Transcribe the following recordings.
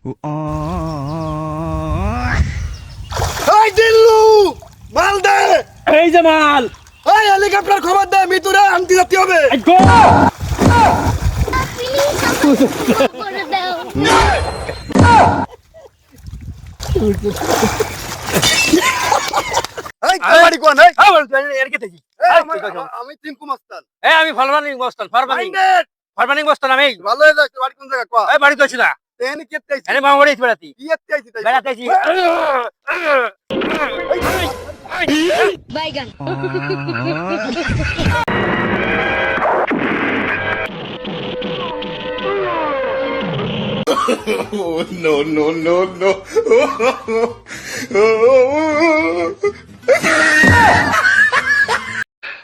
এই দিল্লু মাল দে। এই যে মাল। এই হেলিকপ্টার খবর দে, মিতুরে আনতে যেতে হবে। এই বাড়ি কোন? আমি টিঙ্কু মাস্তান। আমি ফার্মানিং বস্তান ফার্মানিং বস্তান আমি ভালো হয়ে যাচ্ছে। বাড়ি কোন জায়গা কো? এই বাড়ি কইছি না তেনি কেতে আইছি? এনে মামা বাড়ি বেড়াতি কি এতে আইছি তাই? বেড়াতেছি বাইগান Oh, no, no, no, no.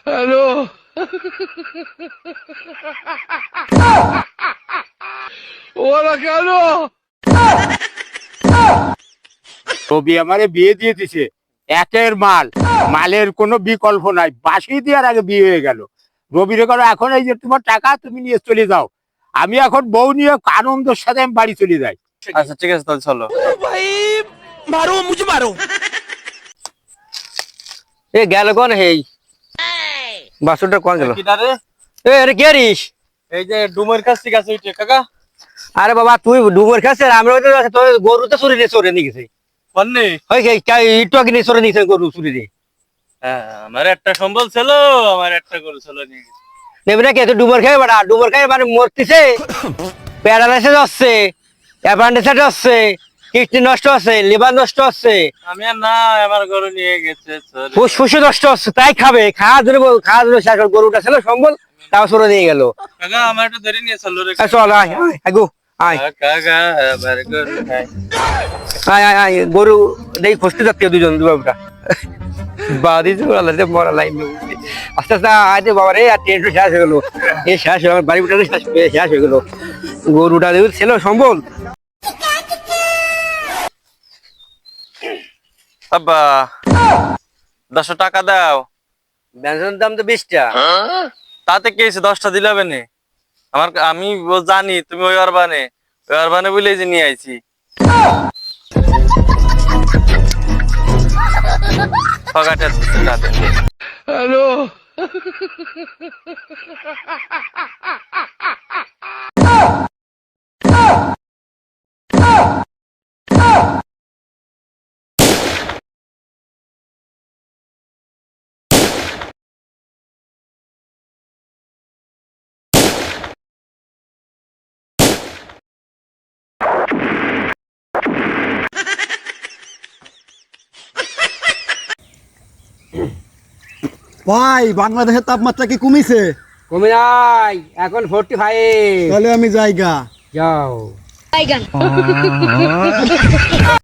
Hello. Hola, Carlos. রবি আমারে বিয়ে দিয়ে দিছে, একের মাল, মালের কোনো বিকল্প নাই। বাসি দেওয়ার আগে বিয়ে হয়ে গেল। রবিরে করো এখন এই যে তোমার টাকা তুমি নিয়ে চলে যাও, আমি এখন বউ নিয়ে আনন্দের সাথে আমি বাড়ি চলে যাই। আচ্ছা ঠিক আছে তাহলে চলো। मारो मुझे मारो। এ গেল কোন হেই বাসুটা কোন গেল? এ আরে কে রিস? এই যে ডুমের কাছ থেকে আছে ওইটা কাকা। আরে বাবা তুই ডুমের কাছে আমরা ওই যে তোর গরুতে চুরি নিয়ে চোরে নিয়ে গেছে পন্নে ওই একটু আগে নিয়ে চোরে নিয়েছে গরু চুরি দিয়ে। হ্যাঁ আমার একটা সম্বল ছিল, আমার একটা গরু ছিল নিয়ে গেছে। নেবে নাকি তুই ডুমর খাই বেড়া? ডুমর খাই মানে মরতেছে, প্যারালাইসিস হচ্ছে, অ্যাপেন্ডিসাইটিস হচ্ছে, কিডনি নষ্ট আছে, লিভার নষ্ট আছে, আমি আর না আমার গরু নিয়ে গেছে চোরে। ফুসফুসে নষ্ট হচ্ছে। তাই খাবে খাওয়া ধরে শেষ করে। গরুটা ছিল সম্বল, তাও চোরে নিয়ে গেল। কাকা আমার একটু ধরে নিয়ে চলো রে। চল আয় আয় আগু আয় কাকা আমার গরু খাই। আয় আয় আয় গরু দেই খুঁজতে যাচ্ছে দুজন দুবাবুটা বাদি মরা লাইন আস্তে আস্তে আয় বাবা রে। আর ট্রেন শেষ হয়ে গেলো, এ শেষ হয়ে বাড়ি উঠানো শেষ হয়ে গেলো। গরুটা ছিল সম্বল। আব্বা 10 টাকা দাও। ব্যঞ্জনের দাম তো 20টা। তাতে কি হয়েছে, 10টা দিলাবে নে? আমি জানি তুমি ওই অরবানে বলে যে নিয়ে আইছি। পকেটে টাকা দে। हेलो. ভাই বাংলাদেশের তাপমাত্রা কি কমিছে? কমে নাই, এখন 45। তাহলে আমি যাইগা। যাও বাইগান